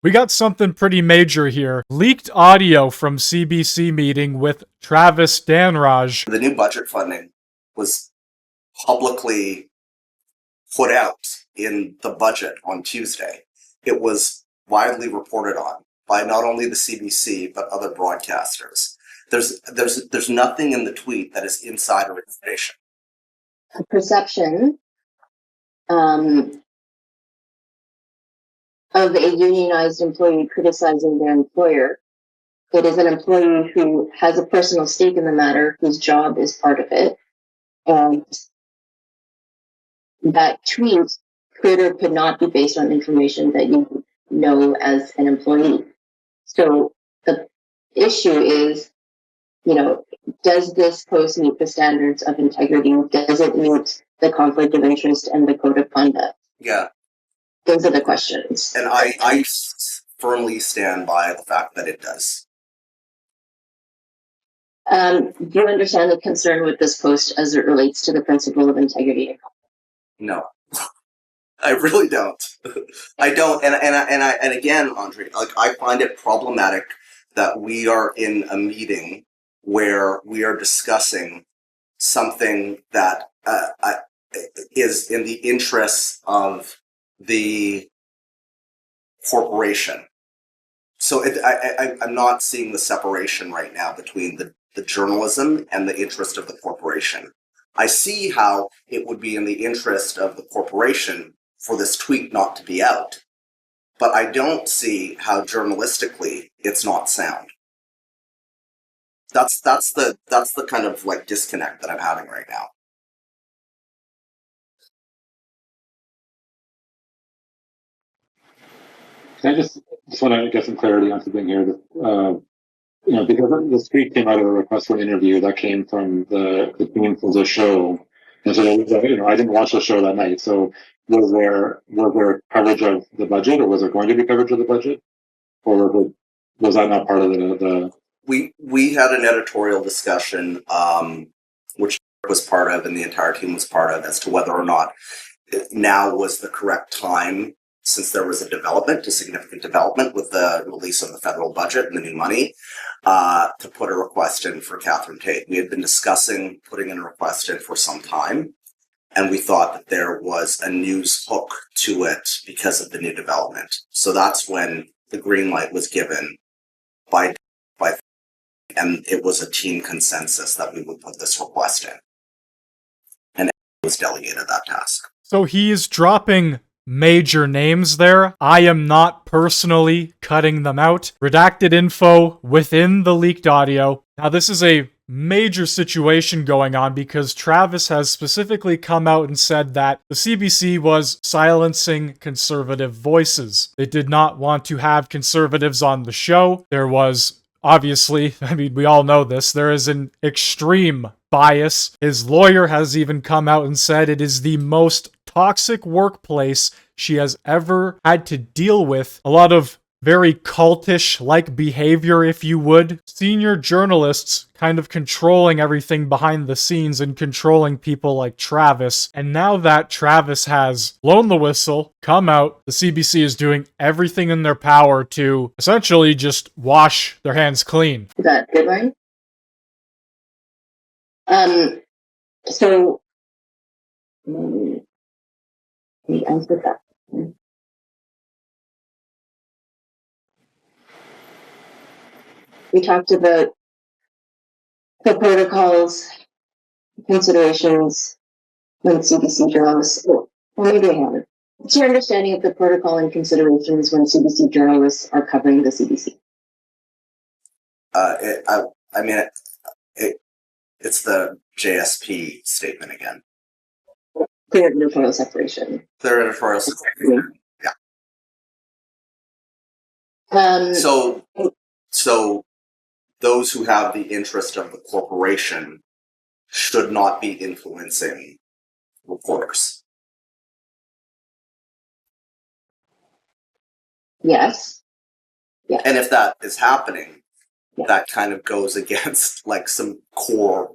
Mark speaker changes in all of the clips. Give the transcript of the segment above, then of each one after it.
Speaker 1: We got something pretty major here. Leaked audio from CBC meeting with Travis Danraj.
Speaker 2: The new budget funding was publicly put out in the budget on Tuesday. It was widely reported on by not only the CBC but other broadcasters. There's nothing in the tweet that is insider information.
Speaker 3: A perception of a unionized employee criticizing their employer. It is an employee who has a personal stake in the matter, whose job is part of it. And that tweet could or could not be based on information that you know as an employee. So the issue is, does this post meet the standards of integrity? Does it meet the conflict of interest and the code of conduct?
Speaker 2: Yeah.
Speaker 3: Those are the questions.
Speaker 2: And I firmly stand by the fact that it does.
Speaker 3: Do you understand the concern with this post as it relates to the principle of integrity?
Speaker 2: No, I really don't. I don't. And again, Andre, I find it problematic that we are in a meeting where we are discussing something that is in the interests of the corporation. So I'm not seeing the separation right now between the journalism and the interest of the corporation. I see how it would be in the interest of the corporation for this tweet not to be out, but I don't see how journalistically it's not sound. That's the kind of like disconnect that I'm having right now.
Speaker 4: I just want to get some clarity on something here. Because this tweet came out of a request for an interview that came from the team for the show, and so I didn't watch the show that night. So was there coverage of the budget, or was there going to be coverage of the budget, or was that not part of the?
Speaker 2: We had an editorial discussion, which was part of, and the entire team was part of, as to whether or not now was the correct time, since there was a significant development with the release of the federal budget and the new money, to put a request in for Catherine Tate. We had been discussing putting in a request in for some time, and we thought that there was a news hook to it because of the new development. So that's when the green light was given by and it was a team consensus that we would put this request in. And it was delegated that task.
Speaker 1: So he's dropping major names there. I am not personally cutting them out. Redacted info within the leaked audio. Now, this is a major situation going on because Travis has specifically come out and said that the CBC was silencing conservative voices. They did not want to have conservatives on the show. There was, obviously, we all know this, there is an extreme bias. His lawyer has even come out and said it is the most toxic workplace she has ever had to deal with. A lot of very cultish-like behavior, if you would. Senior journalists kind of controlling everything behind the scenes and controlling people like Travis. And now that Travis has blown the whistle, come out, the CBC is doing everything in their power to essentially just wash their hands clean.
Speaker 3: Is that good, Ryan? So, let me answer that. We talked about the protocols, considerations when CBC journalists, maybe I haven't. What's your understanding of the protocol and considerations when CBC journalists are covering the CBC?
Speaker 2: It's the JSP statement again.
Speaker 3: Clear editorial separation.
Speaker 2: Clear editorial separation. Yeah. So those who have the interest of the corporation should not be influencing reporters.
Speaker 3: Yes. Yeah.
Speaker 2: And if that is happening, that kind of goes against like some core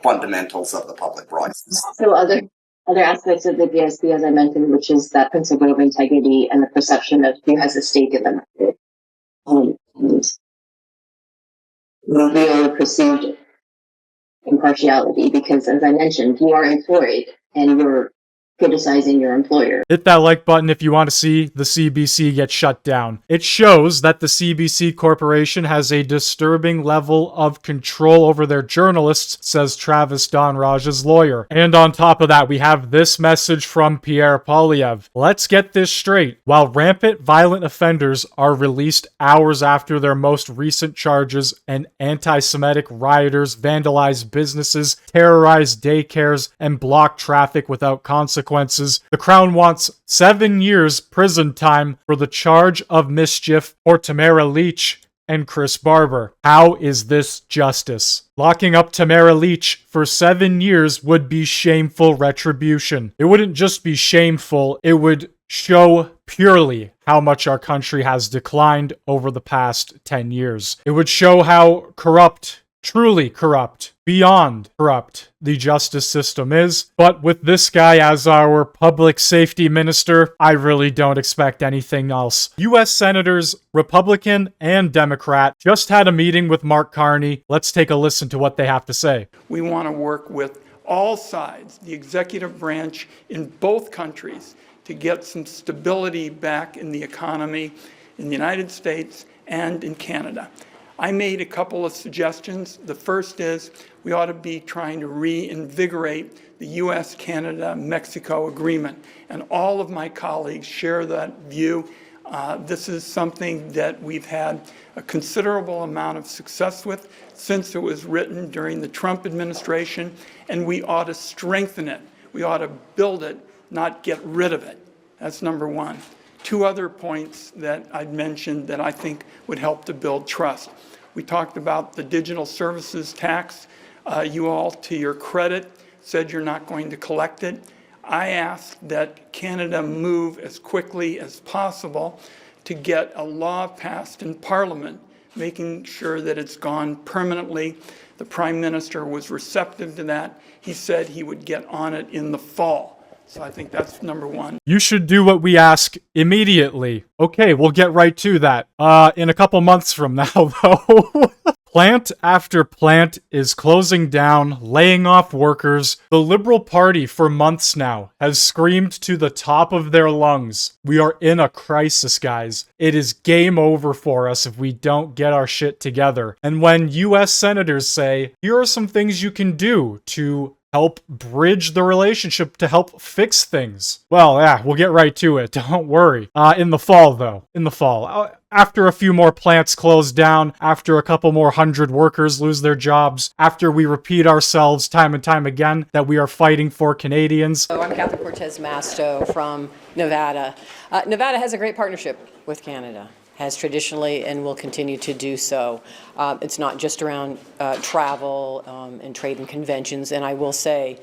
Speaker 2: fundamentals of the public broadcast.
Speaker 3: So other other aspects of the DSP, as I mentioned, which is that principle of integrity and the perception of who has a stake in the market. And real perceived impartiality, because as I mentioned, you are employed and you're criticizing your employer.
Speaker 1: Hit that like button if you want to see the CBC get shut down. It shows that the CBC Corporation has a disturbing level of control over their journalists, says Travis Donraj's lawyer. And on top of that, we have this message from Pierre Poilievre. Let's get this straight. While rampant violent offenders are released hours after their most recent charges and anti-Semitic rioters vandalize businesses, terrorize daycares, and block traffic without consequences, the Crown wants 7 years prison time for the charge of mischief for Tamara Leach and Chris Barber. How is this justice? Locking up Tamara Leach for 7 years would be shameful retribution. It wouldn't just be shameful, it would show purely how much our country has declined over the past 10 years. It would show how corrupt, truly corrupt, beyond corrupt the justice system is. But with this guy as our public safety minister, I really don't expect anything else. U.S. Senators, Republican and Democrat, just had a meeting with Mark Carney. Let's take a listen to what they have to say.
Speaker 5: We want to work with all sides, the executive branch in both countries, to get some stability back in the economy in the United States and in Canada. I made a couple of suggestions. The first is we ought to be trying to reinvigorate the U.S., Canada, Mexico agreement. And all of my colleagues share that view. This is something that we've had a considerable amount of success with since it was written during the Trump administration, and we ought to strengthen it. We ought to build it, not get rid of it. That's number one. Two other points that I'd mentioned that I think would help to build trust. We talked about the digital services tax. You all, to your credit, said you're not going to collect it. I asked that Canada move as quickly as possible to get a law passed in Parliament, making sure that it's gone permanently. The Prime Minister was receptive to that. He said he would get on it in the fall. So I think that's number one.
Speaker 1: You should do what we ask immediately. Okay, we'll get right to that. In a couple months from now, though. Plant after plant is closing down, laying off workers. The Liberal Party for months now has screamed to the top of their lungs, we are in a crisis, guys. It is game over for us if we don't get our shit together. And when US senators say, here are some things you can do to help bridge the relationship, to help fix things. Well, yeah, we'll get right to it. Don't worry. In the fall, though. In the fall. After a few more plants close down, after a couple more 100 workers lose their jobs, after we repeat ourselves time and time again that we are fighting for Canadians.
Speaker 6: So I'm Catherine Cortez Masto from Nevada. Nevada has a great partnership with Canada. Has traditionally and will continue to do so. It's not just around travel and trade and conventions, and I will say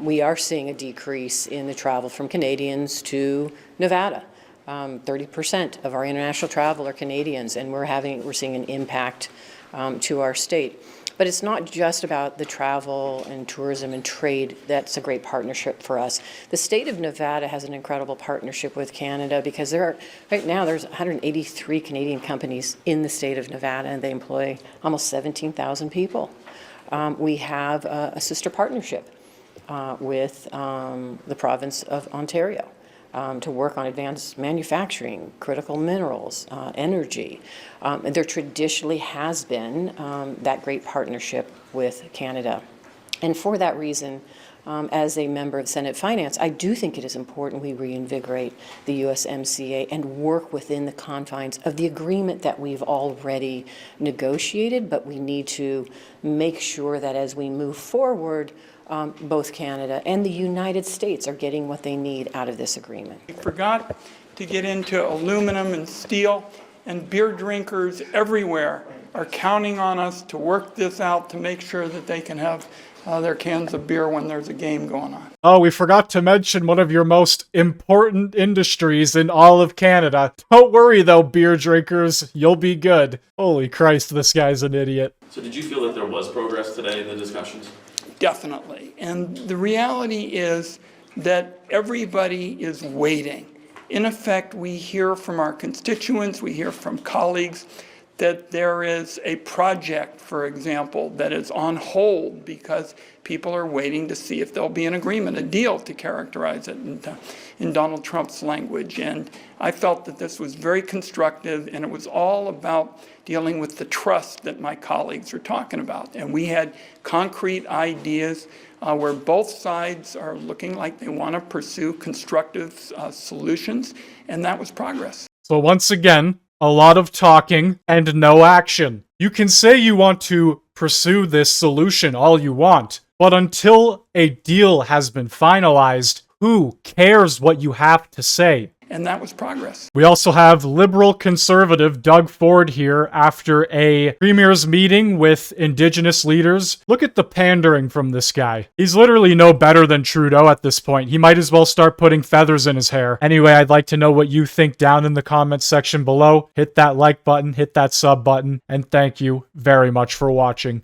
Speaker 6: we are seeing a decrease in the travel from Canadians to Nevada. 30% of our international travel are Canadians, and we're seeing an impact to our state. But it's not just about the travel and tourism and trade. That's a great partnership for us. The state of Nevada has an incredible partnership with Canada because right now there's 183 Canadian companies in the state of Nevada, and they employ almost 17,000 people. We have a sister partnership with the province of Ontario. To work on advanced manufacturing, critical minerals, energy. And there traditionally has been that great partnership with Canada. And for that reason, as a member of Senate Finance, I do think it is important we reinvigorate the USMCA and work within the confines of the agreement that we've already negotiated, but we need to make sure that as we move forward, both Canada and the United States are getting what they need out of this agreement.
Speaker 5: We forgot to get into aluminum and steel, and beer drinkers everywhere are counting on us to work this out to make sure that they can have their cans of beer when there's a game going on.
Speaker 1: Oh, we forgot to mention one of your most important industries in all of Canada. Don't worry though, beer drinkers, you'll be good. Holy Christ, this guy's an idiot.
Speaker 7: So did you feel that there was progress today in the discussions?
Speaker 5: Definitely. And the reality is that everybody is waiting. In effect, we hear from our constituents, we hear from colleagues that there is a project, for example, that is on hold because people are waiting to see if there'll be an agreement, a deal, to characterize it in Donald Trump's language. And I felt that this was very constructive, and it was all about dealing with the trust that my colleagues are talking about. And we had concrete ideas where both sides are looking like they want to pursue constructive solutions, and that was progress.
Speaker 1: So once again, a lot of talking and no action. You can say you want to pursue this solution all you want, but until a deal has been finalized, who cares what you have to say?
Speaker 5: And that was progress.
Speaker 1: We also have liberal conservative Doug Ford here after a premier's meeting with Indigenous leaders. Look at the pandering from this guy. He's literally no better than Trudeau at this point. He might as well start putting feathers in his hair. Anyway, I'd like to know what you think down in the comments section below. Hit that like button, hit that sub button, and thank you very much for watching.